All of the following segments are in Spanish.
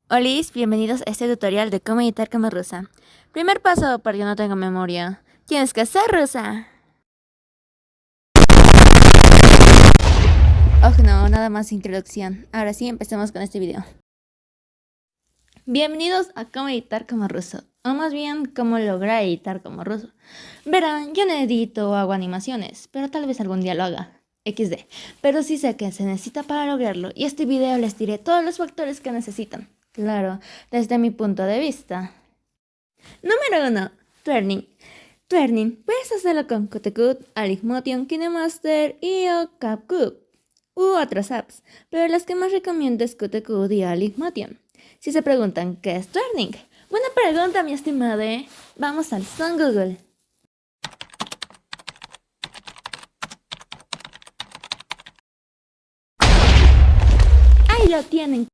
Olis, bienvenidos a este tutorial de cómo editar como rusa. Primer paso, porque no tengo memoria. Tienes que ser rusa. Oh no, nada más introducción. Ahora sí, empecemos con este video. Bienvenidos a cómo editar como ruso. O más bien, cómo lograr editar como ruso. Verán, yo no edito o hago animaciones, pero tal vez algún día lo haga. XD. Pero sí sé que se necesita para lograrlo, y este video les diré todos los factores que necesitan. Claro, desde mi punto de vista. Número 1. Turning. Turning. Puedes hacerlo con Qt, Aligmotion, KineMaster y o CapCut u otras apps, pero las que más recomiendo es Qt y Aligmotion. Si se preguntan ¿qué es Turning? Buena pregunta, mi estimada. Vamos al son Google. Ahí lo tienen.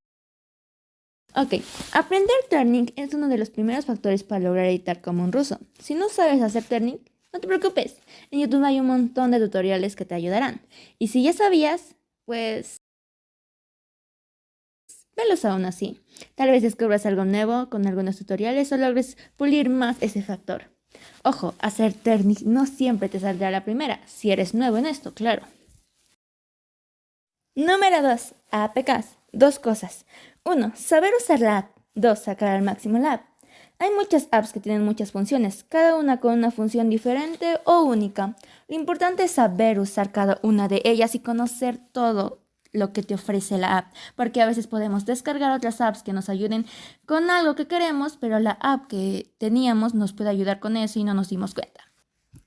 Ok, aprender turning es uno de los primeros factores para lograr editar como un ruso. Si no sabes hacer turning, no te preocupes. En YouTube hay un montón de tutoriales que te ayudarán. Y si ya sabías, pues velos aún así. Tal vez descubras algo nuevo con algunos tutoriales o logres pulir más ese factor. Ojo, hacer turning no siempre te saldrá a la primera, si eres nuevo en esto, claro. Número 2. APKs. Dos cosas. 1. Saber usar la app. 2. Sacar al máximo la app. Hay muchas apps que tienen muchas funciones, cada una con una función diferente o única. Lo importante es saber usar cada una de ellas y conocer todo lo que te ofrece la app, porque a veces podemos descargar otras apps que nos ayuden con algo que queremos, pero la app que teníamos nos puede ayudar con eso y no nos dimos cuenta.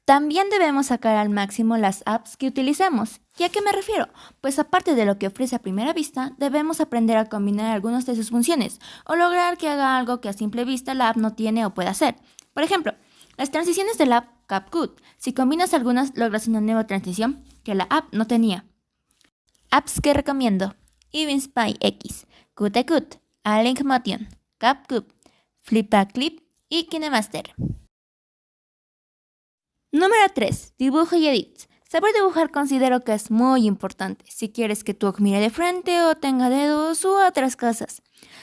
También debemos sacar al máximo las apps que utilicemos. ¿Y a qué me refiero? Pues aparte de lo que ofrece a primera vista, debemos aprender a combinar algunas de sus funciones o lograr que haga algo que a simple vista la app no tiene o puede hacer. Por ejemplo, las transiciones de la app CapCut. Si combinas algunas, logras una nueva transición que la app no tenía. Apps que recomiendo: Evenspy X, Qt, Aligmotion, CapCut, Flipaclip y KineMaster. Número 3. Dibujo y edits. Saber dibujar considero que es muy importante si quieres que tu ojo mire de frente o tenga dedos u otras cosas.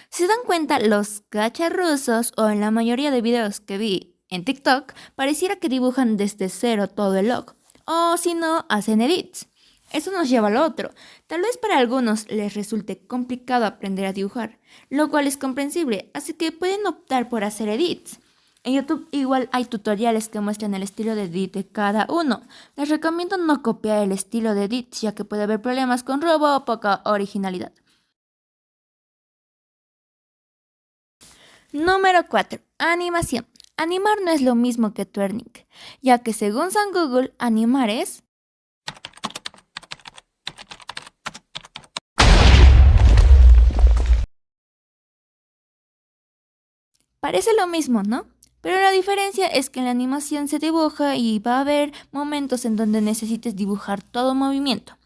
Si se dan cuenta, los gachas rusos o en la mayoría de videos que vi en TikTok, pareciera que dibujan desde cero todo el ojo, o si no, hacen edits. Eso nos lleva al otro. Tal vez para algunos les resulte complicado aprender a dibujar, lo cual es comprensible, así que pueden optar por hacer edits. En YouTube igual hay tutoriales que muestran el estilo de edit de cada uno. Les recomiendo no copiar el estilo de edit, ya que puede haber problemas con robo o poca originalidad. Número 4. Animación. Animar no es lo mismo que turning, ya que según San Google, animar es... Parece lo mismo, ¿no? Pero la diferencia es que en la animación se dibuja y va a haber momentos en donde necesites dibujar todo movimiento.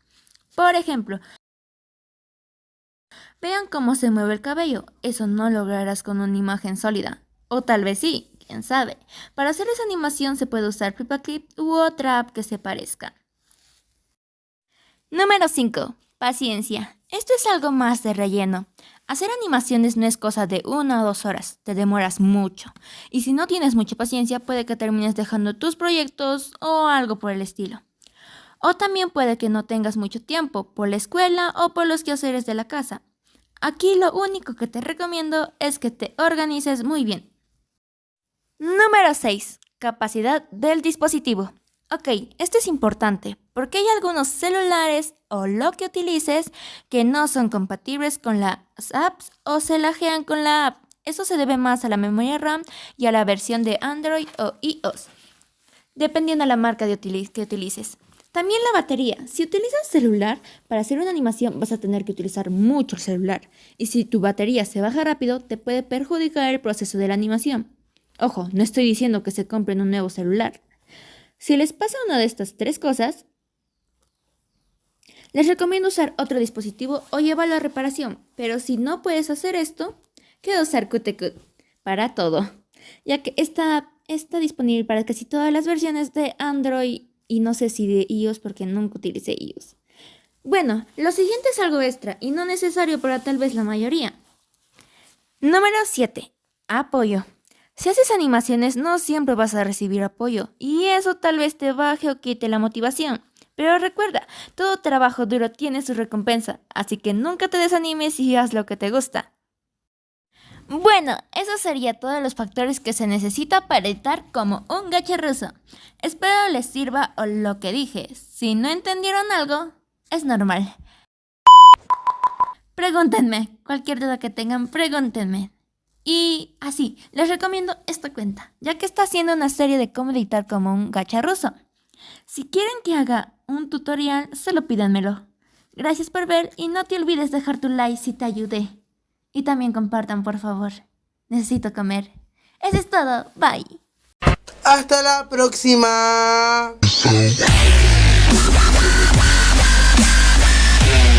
Por ejemplo, vean cómo se mueve el cabello. Eso no lograrás con una imagen sólida. O tal vez sí, quién sabe. Para hacer esa animación se puede usar Flipaclip u otra app que se parezca. Número 5. Paciencia. Esto es algo más de relleno. Hacer animaciones no es cosa de 1 o 2 horas, te demoras mucho. Y si no tienes mucha paciencia, puede que termines dejando tus proyectos o algo por el estilo. O también puede que no tengas mucho tiempo por la escuela o por los quehaceres de la casa. Aquí lo único que te recomiendo es que te organices muy bien. Número 6. Capacidad del dispositivo. Ok, esto es importante porque hay algunos celulares o lo que utilices que no son compatibles con las apps o se lajean con la app. Eso se debe más a la memoria RAM y a la versión de Android o iOS, dependiendo de la marca que utilices. También la batería. Si utilizas celular, para hacer una animación vas a tener que utilizar mucho el celular. Y si tu batería se baja rápido, te puede perjudicar el proceso de la animación. Ojo, no estoy diciendo que se compren un nuevo celular. Si les pasa una de estas tres cosas, les recomiendo usar otro dispositivo o llevarlo a reparación. Pero si no puedes hacer esto, queda usar Qt para todo, ya que está disponible para casi todas las versiones de Android y no sé si de iOS porque nunca utilicé iOS. Bueno, lo siguiente es algo extra y no necesario para tal vez la mayoría. Número 7. Apoyo. Si haces animaciones no siempre vas a recibir apoyo y eso tal vez te baje o quite la motivación. Pero recuerda, todo trabajo duro tiene su recompensa, así que nunca te desanimes y haz lo que te gusta. Bueno, eso sería todos los factores que se necesita para editar como un gacha ruso. Espero les sirva o lo que dije. Si no entendieron algo, es normal. Pregúntenme, cualquier duda que tengan, pregúntenme. Y así, les recomiendo esta cuenta, ya que está haciendo una serie de cómo editar como un gacha ruso. Si quieren que haga un tutorial, solo pídanmelo. Gracias por ver y no te olvides dejar tu like si te ayudé. Y también compartan, por favor. Necesito comer. Eso es todo. Bye. Hasta la próxima.